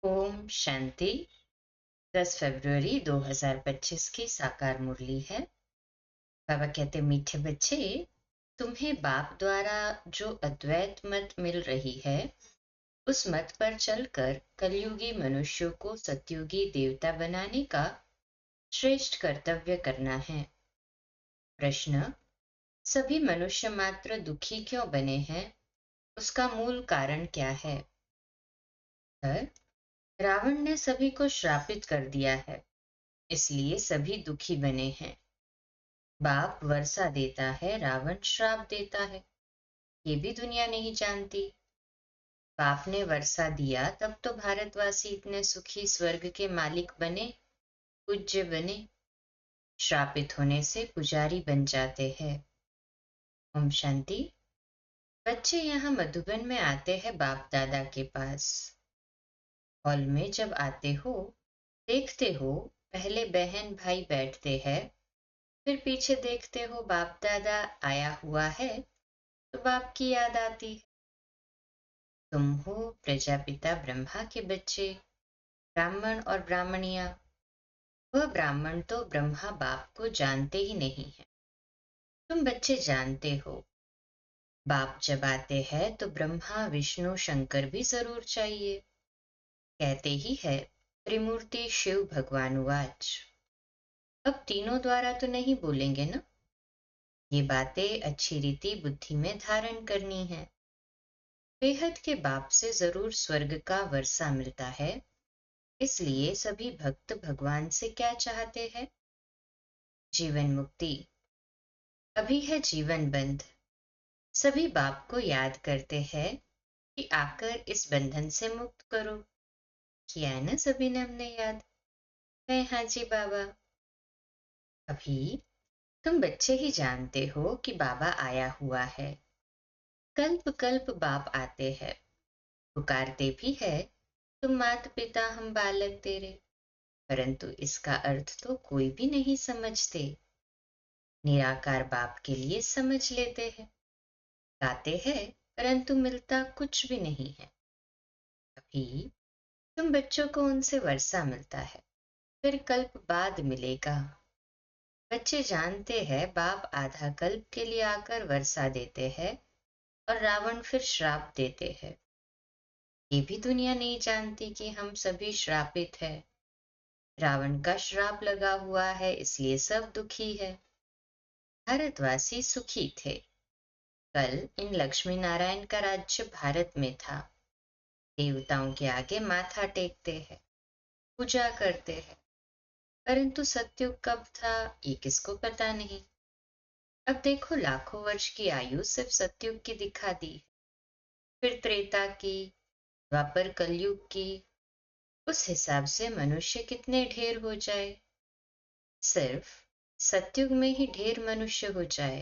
ओम शांति। 10 फरवरी 2025 की साकार मुरली है। बाबा कहते, मीठे बच्चे, तुम्हें बाप द्वारा जो अद्वैत मत मिल रही है उस मत पर चलकर कलयुगी मनुष्यों को सतयुगी देवता बनाने का श्रेष्ठ कर्तव्य करना है। प्रश्न: सभी मनुष्य मात्र दुखी क्यों बने हैं? उसका मूल कारण क्या है? रावण ने सभी को श्रापित कर दिया है, इसलिए सभी दुखी बने हैं। बाप वर्षा देता है, रावण श्राप देता है, ये भी दुनिया नहीं जानती। बाप ने वर्षा दिया तब तो भारतवासी इतने सुखी स्वर्ग के मालिक बने, पूज्य बने। श्रापित होने से पुजारी बन जाते हैं। ओम शांति। बच्चे यहाँ मधुबन में आते हैं बाप दादा के पास। हॉल में जब आते हो देखते हो पहले बहन भाई बैठते हैं, फिर पीछे देखते हो बाप दादा आया हुआ है तो बाप की याद आती है। तुम हो प्रजापिता ब्रह्मा के बच्चे, ब्राह्मण और ब्राह्मणिया। वह ब्राह्मण तो ब्रह्मा बाप को जानते ही नहीं है। तुम बच्चे जानते हो बाप जब आते हैं तो ब्रह्मा विष्णु शंकर भी जरूर चाहिए। कहते ही है त्रिमूर्ति शिव भगवान उवाच। अब तीनों द्वारा तो नहीं बोलेंगे ना, ये बातें अच्छी रीति बुद्धि में धारण करनी है। बेहद के बाप से जरूर स्वर्ग का वर्षा मिलता है, इसलिए सभी भक्त भगवान से क्या चाहते हैं? जीवन मुक्ति। अभी है जीवन बंध। सभी बाप को याद करते हैं कि आकर इस बंधन से मुक्त करो। किया है ना सभी ने हमने याद? है हाँ जी बाबा। अभी तुम बच्चे ही जानते हो कि बाबा आया हुआ है। कल्प कल्प बाप आते हैं, पुकारते भी है, तुम मात पिता हम बालक तेरे। परंतु इसका अर्थ तो कोई भी नहीं समझते। निराकार बाप के लिए समझ लेते हैं, गाते हैं, परंतु मिलता कुछ भी नहीं है। अभी तुम बच्चों को उनसे वर्षा मिलता है, फिर कल्प बाद मिलेगा। बच्चे जानते हैं बाप आधा कल्प के लिए आकर वर्षा देते हैं और रावण फिर श्राप देते हैं। ये भी दुनिया नहीं जानती कि हम सभी श्रापित है। रावण का श्राप लगा हुआ है, इसलिए सब दुखी है। भारतवासी सुखी थे। कल इन लक्ष्मी नारायण का राज्य भारत में था। देवताओं के आगे माथा टेकते हैं, पूजा करते हैं, परंतु सतयुग कब था ये किसको पता नहीं। अब देखो लाखों वर्ष की आयु सिर्फ सतयुग की दिखा दी, फिर त्रेता की, द्वापर कलयुग की। उस हिसाब से मनुष्य कितने ढेर हो जाए। सिर्फ सतयुग में ही ढेर मनुष्य हो जाए,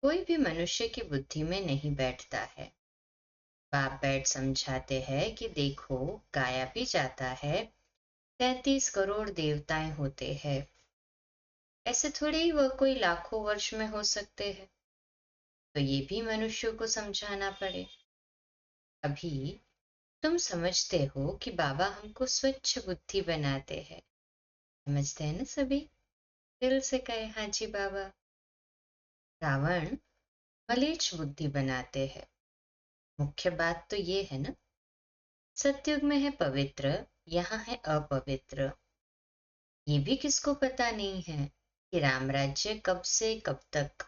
कोई भी मनुष्य की बुद्धि में नहीं बैठता है। बाप बैठ समझाते हैं कि देखो गाया भी जाता है 33 करोड़ देवताएं होते हैं, ऐसे थोड़ी ही वह कोई लाखों वर्ष में हो सकते हैं। तो ये भी मनुष्यों को समझाना पड़े। अभी तुम समझते हो कि बाबा हमको स्वच्छ बुद्धि बनाते हैं। समझते हैं ना सभी? दिल से कहे हाँ जी बाबा। रावण मलेच्छ बुद्धि बनाते हैं। मुख्य बात तो ये है ना, सतयुग में है पवित्र, यहाँ है अपवित्र। ये भी किसको पता नहीं है कि राम राज्य कब से कब तक,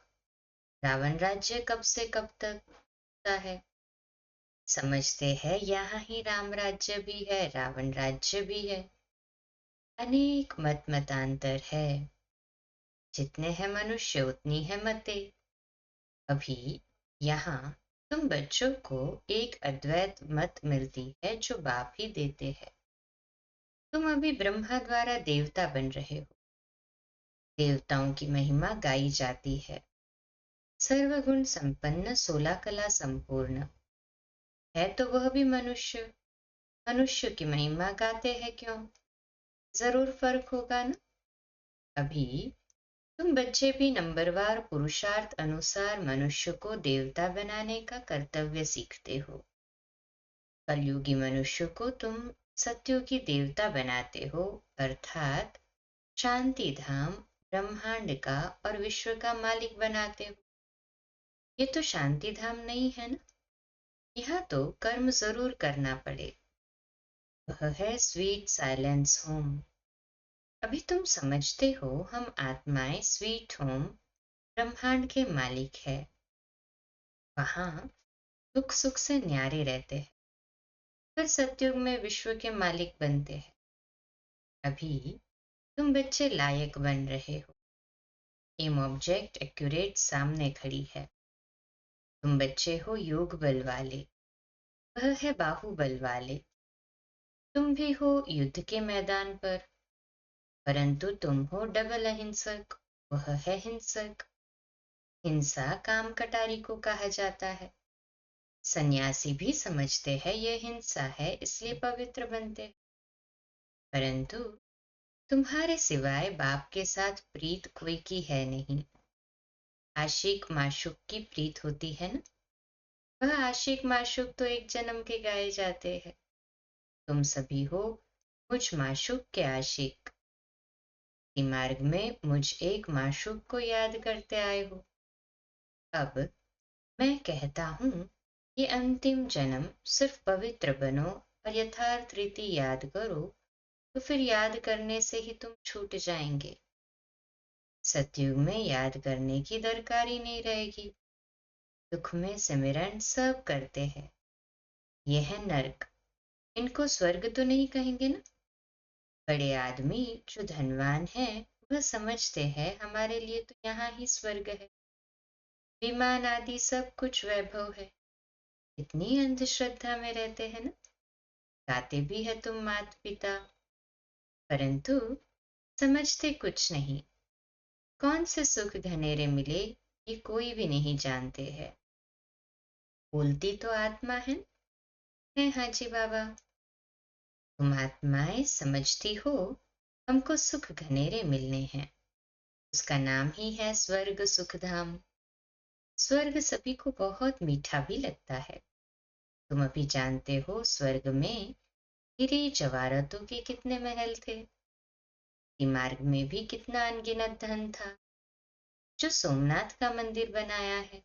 रावण राज्य कब से कब तक होता है। समझते हैं यहाँ ही राम राज्य भी है, रावण राज्य भी है। अनेक मत मतांतर है, जितने हैं मनुष्य उतनी है मतें। अभी यहाँ तुम बच्चों को एक अद्वैत मत मिलती है जो बाप ही देते हैं। तुम अभी ब्रह्मा द्वारा देवता बन रहे हो। देवताओं की महिमा गाई जाती है। सर्वगुण संपन्न 16 कला संपूर्ण है तो वह भी मनुष्य। मनुष्य की महिमा गाते हैं क्यों? जरूर फर्क होगा ना। अभी तुम बच्चे भी नंबरवार पुरुषार्थ अनुसार मनुष्य को देवता बनाने का कर्तव्य सीखते हो। कलयुगी मनुष्य को तुम सत्यों की देवता बनाते हो, अर्थात शांति धाम ब्रह्मांड का और विश्व का मालिक बनाते हो। ये तो शांति धाम नहीं है ना। यहाँ तो कर्म जरूर करना पड़े। वह है स्वीट साइलेंस होम। अभी तुम समझते हो हम आत्माएं स्वीट होम ब्रह्मांड के मालिक है। वहां दुख सुख से न्यारे रहते हैं, फिर सतयुग में विश्व के मालिक बनते हैं। अभी तुम बच्चे लायक बन रहे हो। एम ऑब्जेक्ट एक्यूरेट सामने खड़ी है। तुम बच्चे हो योग बल वाले, वह है बाहुबल वाले। तुम भी हो युद्ध के मैदान पर, परंतु तुम हो डबल अहिंसक, वह है हिंसक। हिंसा काम कटारी को कहा जाता है। सन्यासी भी समझते हैं यह हिंसा है, इसलिए पवित्र बनते हैं। परंतु तुम्हारे सिवाय बाप के साथ प्रीत कोई की है नहीं। आशिक माशुक की प्रीत होती है ना। वह आशिक माशुक तो एक जन्म के गाए जाते हैं। तुम सभी हो मुझ माशुक के आशिक। इसी मार्ग में मुझ एक माशुक को याद करते आए हो। अब मैं कहता हूं, ये अंतिम जन्म सिर्फ पवित्र बनो और यथार्थ रीति याद करो, तो फिर याद करने से ही तुम छूट जाएंगे। सतयुग में याद करने की दरकार ही नहीं रहेगी। दुख में सिमरन सब करते हैं। यह है नर्क। इनको स्वर्ग तो नहीं कहेंगे ना। बड़े आदमी जो धनवान है वह समझते हैं हमारे लिए तो यहाँ ही स्वर्ग है। विमान आदि सब कुछ वैभव है। इतनी अंधश्रद्धा में रहते हैं ना। गाते भी है तुम माता पिता, परंतु समझते कुछ नहीं। कौन से सुख घनेरे मिले ये कोई भी नहीं जानते हैं। बोलती तो आत्मा है हाँ जी बाबा। तुम आत्माएं समझती हो हमको सुख घनेरे मिलने हैं। उसका नाम ही है स्वर्ग सुखधाम। स्वर्ग सभी को बहुत मीठा भी लगता है। तुम अभी जानते हो स्वर्ग में हीरे जवाहरातों के कितने महल थे। मार्ग में भी कितना अनगिनत धन था। जो सोमनाथ का मंदिर बनाया है,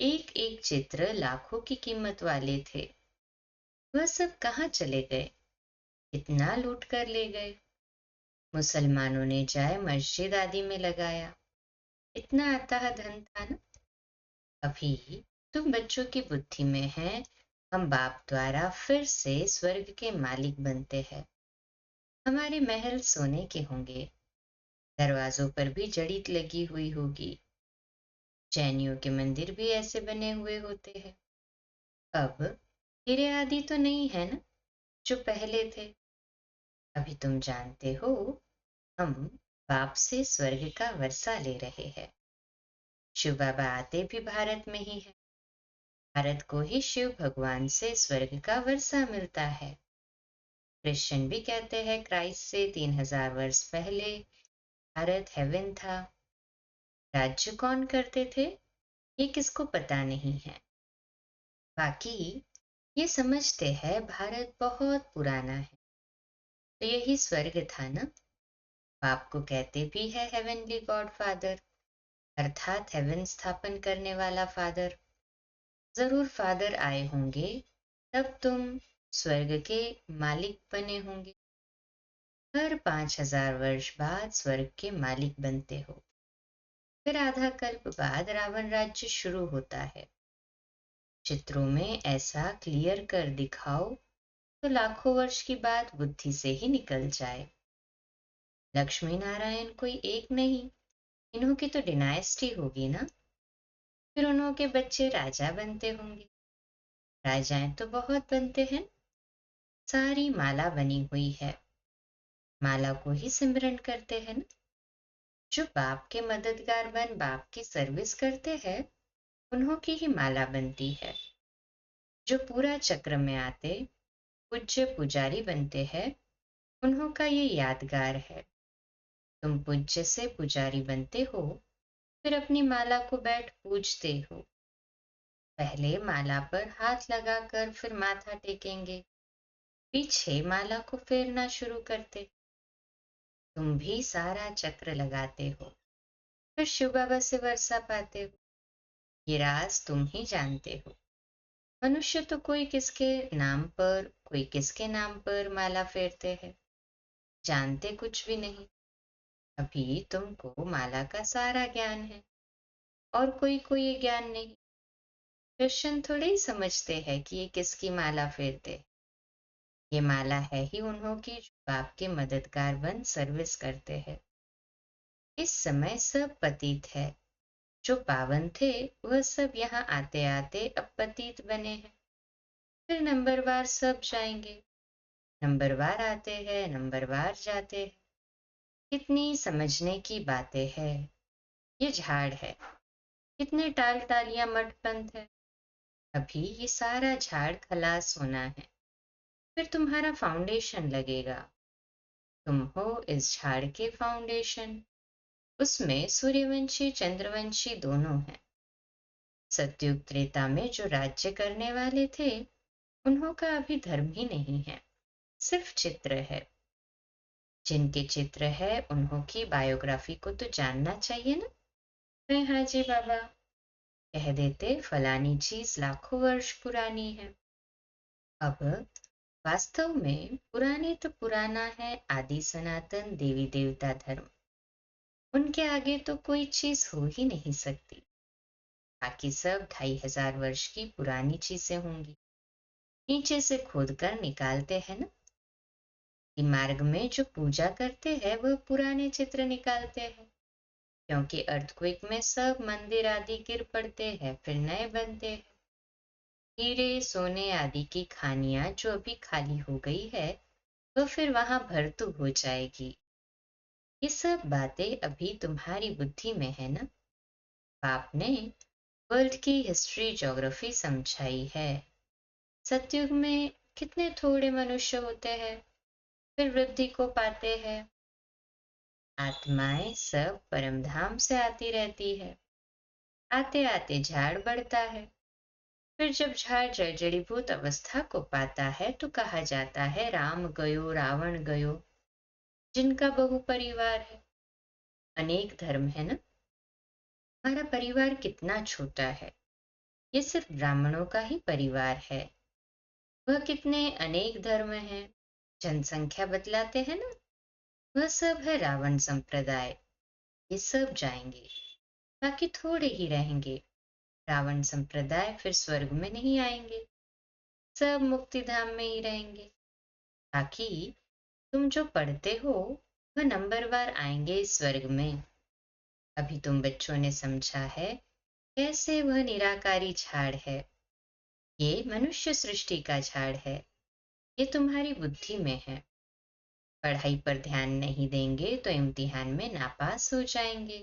एक एक चित्र लाखों की कीमत वाले थे। वह सब कहाँ चले गए। इतना लूट कर ले गए। मुसलमानों ने जाए मस्जिद आदि में लगाया। इतना अथाह धन था ना। अभी तुम बच्चों की बुद्धि में है हम बाप द्वारा फिर से स्वर्ग के मालिक बनते हैं। हमारे महल सोने के होंगे। दरवाजों पर भी जड़ीत लगी हुई होगी। जैनियों के मंदिर भी ऐसे बने हुए होते हैं। अब हीरे आदि तो नहीं है ना जो पहले थे। अभी तुम जानते हो हम बाप से स्वर्ग का वर्षा ले रहे हैं। शिव बाबा आते भी भारत में ही है। भारत को ही शिव भगवान से स्वर्ग का वर्षा मिलता है। क्रिश्चियन भी कहते हैं क्राइस्ट से 3000 वर्ष पहले भारत हेवन था। राज्य कौन करते थे ये किसको पता नहीं है। बाकी ये समझते हैं भारत बहुत पुराना है, तो यही स्वर्ग था ना। बाप को कहते भी है हेवनली गॉड फादर, अर्थात हेवन स्थापन करने वाला फादर। जरूर फादर आए होंगे तब तुम स्वर्ग के मालिक बने होंगे। हर 5000 वर्ष बाद स्वर्ग के मालिक बनते हो। फिर आधा कल्प बाद रावण राज्य शुरू होता है। चित्रों में ऐसा क्लियर कर दिखाओ तो लाखों वर्ष की बात बुद्धि से ही निकल जाए। लक्ष्मी नारायण कोई एक नहीं, इन्हों की तो डिनाइस्टी होगी ना। फिर उन्हों के बच्चे राजा बनते होंगे। राजाएं तो बहुत बनते हैं। सारी माला बनी हुई है। माला को ही सिमरन करते हैं ना। जो बाप के मददगार बन बाप की सर्विस करते हैं उन्हों की ही माला बनती है। जो पूरा चक्र में आते पूज्य पुजारी बनते हैं उन्हों का ये यादगार है। तुम पूज्य से पुजारी बनते हो, फिर अपनी माला को बैठ पूजते हो। पहले माला पर हाथ लगाकर फिर माथा टेकेंगे। पीछे माला को फेरना शुरू करते। तुम भी सारा चक्र लगाते हो, फिर शिव बाबा से वर्षा पाते हो। ये राज तुम ही जानते हो। मनुष्य तो कोई किसके नाम पर, कोई किसके नाम पर माला फेरते हैं, जानते कुछ भी नहीं। अभी तुमको माला का सारा ज्ञान है और कोई को ये ज्ञान नहीं। कृष्ण थोड़े ही समझते हैं कि ये किसकी माला फेरते। ये माला है ही उन्हों की जो आपके मददगार बन सर्विस करते हैं। इस समय सब पतित है। जो पावन थे वह सब यहाँ आते आते अब पतित बने हैं। फिर नंबरवार सब जाएंगे। नंबरवार आते हैं, नंबरवार जाते हैं। कितनी समझने की बातें हैं। ये झाड़ है, कितने टाल टालियां मठ पंथ है। अभी ये सारा झाड़ खलास होना है, फिर तुम्हारा फाउंडेशन लगेगा। तुम हो इस झाड़ के फाउंडेशन। उसमें सूर्यवंशी चंद्रवंशी दोनों हैं। सतयुग त्रेता में जो राज्य करने वाले थे, उन्हों का अभी धर्म ही नहीं है, सिर्फ चित्र है। जिनके चित्र है उन्हों की बायोग्राफी को तो जानना चाहिए ना। मैं हाजी बाबा कह देते फलानी चीज लाखों वर्ष पुरानी है। अब वास्तव में पुराने तो पुराना है आदि सनातन देवी देवता धर्म। उनके आगे तो कोई चीज हो ही नहीं सकती। बाकी सब 2500 वर्ष की पुरानी चीजें होंगी। नीचे से खोद कर निकालते हैं ना। कि मार्ग में जो पूजा करते हैं वह पुराने चित्र निकालते हैं, क्योंकि अर्थक्वेक में सब मंदिर आदि गिर पड़ते हैं, फिर नए बनते हैं। हीरे सोने आदि की खानियां जो अभी खाली हो गई है, वह फिर वहां भरतू हो जाएगी। ये सब बातें अभी तुम्हारी बुद्धि में है ना। आपने वर्ल्ड की हिस्ट्री ज्योग्राफी समझाई है। सतयुग में कितने थोड़े मनुष्य होते हैं, फिर वृद्धि को पाते हैं। आत्माएं सब परमधाम से आती रहती है। आते आते झाड़ बढ़ता है। फिर जब झाड़ जड़ीभूत अवस्था को पाता है तो कहा जाता है राम गयो रावण गयो। जिनका बहु परिवार है, अनेक धर्म है ना। हमारा परिवार कितना छोटा है। ये सिर्फ ब्राह्मणों का ही परिवार है। वह कितने अनेक धर्म हैं, जनसंख्या बतलाते हैं ना। वह सब है रावण संप्रदाय। ये सब जाएंगे, बाकी थोड़े ही रहेंगे। रावण संप्रदाय फिर स्वर्ग में नहीं आएंगे, सब मुक्ति धाम में ही रहेंगे। बाकी तुम जो पढ़ते हो वह नंबरवार आएंगे इस स्वर्ग में। अभी तुम बच्चों ने समझा है कैसे वह निराकारी झाड़ है। ये मनुष्य सृष्टि का झाड़ है। ये तुम्हारी बुद्धि में है। पढ़ाई पर ध्यान नहीं देंगे तो इम्तिहान में नापास हो जाएंगे।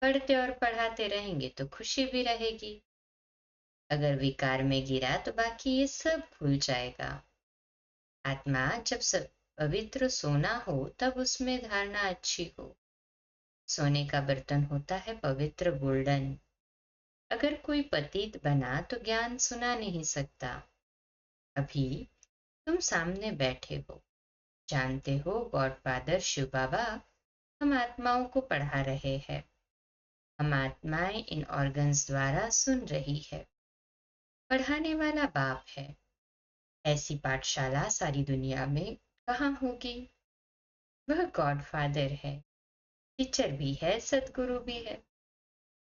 पढ़ते और पढ़ाते रहेंगे तो खुशी भी रहेगी। अगर विकार में गिरा तो बाकी ये सब भूल जाएगा। आत्मा जब सब पवित्र सोना हो तब उसमें धारणा अच्छी हो। सोने का बर्तन होता है पवित्र गोल्डन। अगर कोई पतित बना तो ज्ञान सुना नहीं सकता। अभी तुम सामने बैठे हो, जानते हो गॉड फादर शिव बाबा हम आत्माओं को पढ़ा रहे हैं। हम आत्माएं इन ऑर्गन्स द्वारा सुन रही है। पढ़ाने वाला बाप है। ऐसी पाठशाला सारी दुनिया में कहाँ होगी। वह गॉड फादर है, टीचर भी है, सदगुरु भी है।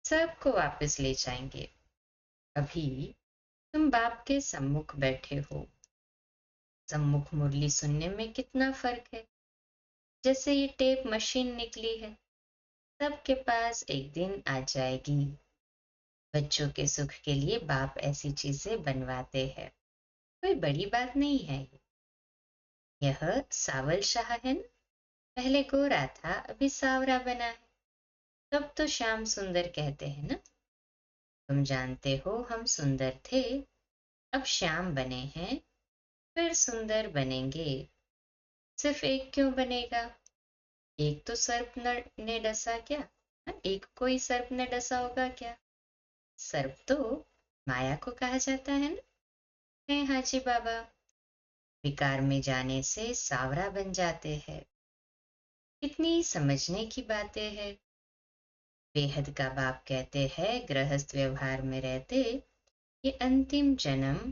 सबको वापस ले जाएंगे। अभी तुम बाप के सम्मुख बैठे हो। सम्मुख मुरली सुनने में कितना फर्क है। जैसे ये टेप मशीन निकली है, सबके पास एक दिन आ जाएगी। बच्चों के सुख के लिए बाप ऐसी चीजें बनवाते हैं, कोई बड़ी बात नहीं है। यह सावल शाह है ना, पहले गोरा था अभी सावरा बना है। तब तो श्याम सुंदर कहते हैं ना। तुम जानते हो हम सुंदर थे, अब श्याम बने हैं, फिर सुंदर बनेंगे। सिर्फ एक क्यों बनेगा। एक तो सर्प ने डसा क्या। एक कोई सर्प ने डसा होगा क्या। सर्प तो माया को कहा जाता है ना। है हाजी बाबा। विकार में जाने से सावरा बन जाते हैं। कितनी समझने की बातें हैं। बेहद का बाप कहते हैं, गृहस्थ व्यवहार में रहते ये अंतिम जन्म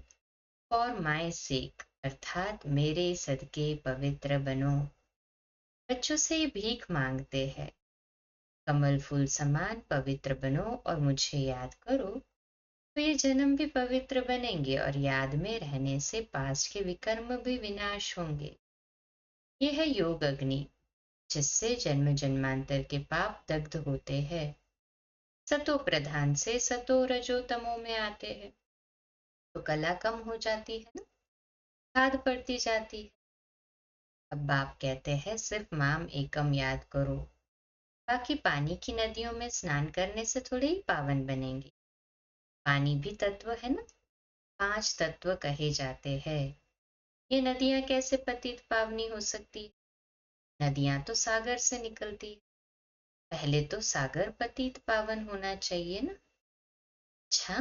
फॉर माय सेक अर्थात मेरे सदके पवित्र बनो। बच्चों से ये भीख मांगते हैं, कमल फूल समान पवित्र बनो और मुझे याद करो, तो ये जन्म भी पवित्र बनेंगे और याद में रहने से पास्ट के विकर्म भी विनाश होंगे। ये है योग अग्नि, जिससे जन्म जन्मांतर के पाप दग्ध होते हैं। सतो प्रधान से सतो रजो तमो में आते हैं, तो कला कम हो जाती है ना, खाद पड़ती जाती है। अब बाप कहते हैं, सिर्फ माम एकम याद करो, बाकी पानी की नदियों में स्नान करने से थोड़े ही पावन बनेंगे। पानी भी तत्व है ना, 5 तत्व कहे जाते हैं। ये नदियां कैसे पतित पावनी हो सकती? नदियां तो सागर से निकलती, पहले तो सागर पतित पावन होना चाहिए ना। अच्छा,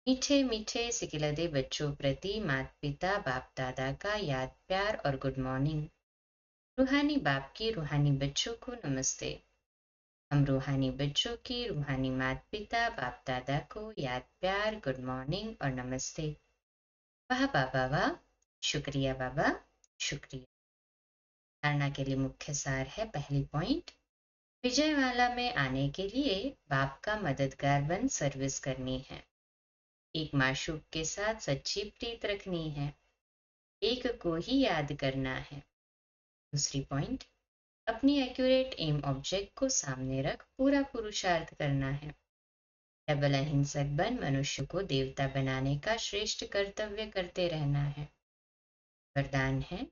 मीठे मीठे सिकिलदे बच्चों प्रति माता पिता बाप दादा का याद प्यार और गुड मॉर्निंग। रूहानी बाप की रूहानी बच्चों को नमस्ते। हम रूहानी बच्चों की रूहानी माता पिता बाप दादा को याद प्यार गुड मॉर्निंग और नमस्ते। वाह बाबा वाह, शुक्रिया बाबा, शुक्रिया। धारणा के लिए मुख्य सार है, पहली पॉइंट, विजयवाला में आने के लिए बाप का मददगार बन सर्विस करनी है। एक माशूक के साथ सच्ची प्रीत रखनी है, एक को ही याद करना है। दूसरी पॉइंट, अपनी एक्यूरेट एम ऑब्जेक्ट को सामने रख पूरा पुरुषार्थ करना है। डबल अहिंसक बन मनुष्य को देवता बनाने का श्रेष्ठ कर्तव्य करते रहना है। वरदान है,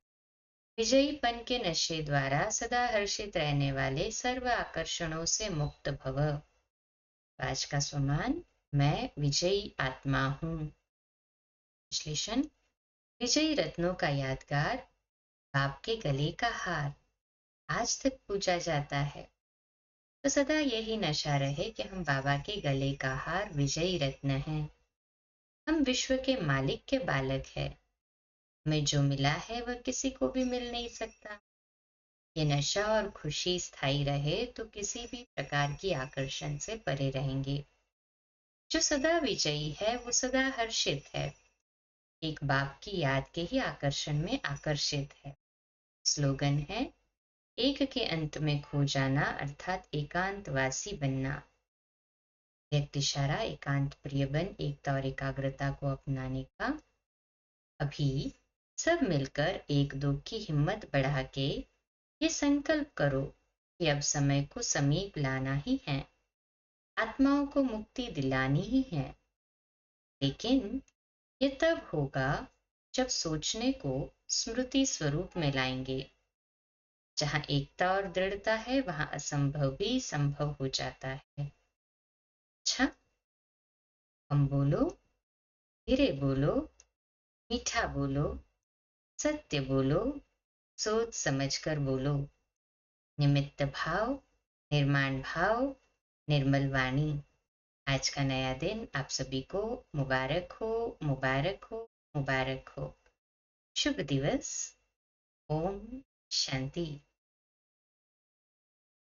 विजयीपन के नशे द्वारा सदा हर्षित रहने वाले सर्व आकर्षणों से मुक्त भव। आज का स्वमान, मैं विजयी आत्मा हूँ। विश्लेषण, विजयी रत्नों का यादगार बाप के गले का हार आज तक पूजा जाता है, तो सदा यही नशा रहे कि हम बाबा के गले का हार विजयी रत्न हैं। हम विश्व के मालिक के बालक हैं, हमें जो मिला है वह किसी को भी मिल नहीं सकता। ये नशा और खुशी स्थायी रहे तो किसी भी प्रकार की आकर्षण से परे रहेंगे। जो सदा विजयी है वो सदा हर्षित है, एक बाप की याद के ही आकर्षण में आकर्षित है। स्लोगन है, एक के अंत में खो जाना अर्थात एकांतवासी बनना। व्यक्ति इशारा एकांत प्रिय बन एकता और एकाग्रता को अपनाने का। अभी सब मिलकर एक दो की हिम्मत बढ़ा के ये संकल्प करो कि अब समय को समीप लाना ही है, आत्माओं को मुक्ति दिलानी ही है। लेकिन ये तब होगा जब सोचने को स्मृति स्वरूप में लाएंगे। जहां एकता और दृढ़ता है वहां असंभव भी संभव हो जाता है। अच्छा, हम बोलो, धीरे बोलो, मीठा बोलो, सत्य बोलो, सोच समझ कर बोलो। निमित्त भाव, निर्माण भाव, निर्मल वाणी। आज का नया दिन आप सभी को मुबारक हो, मुबारक हो, मुबारक हो। शुभ दिवस। ओम शांति।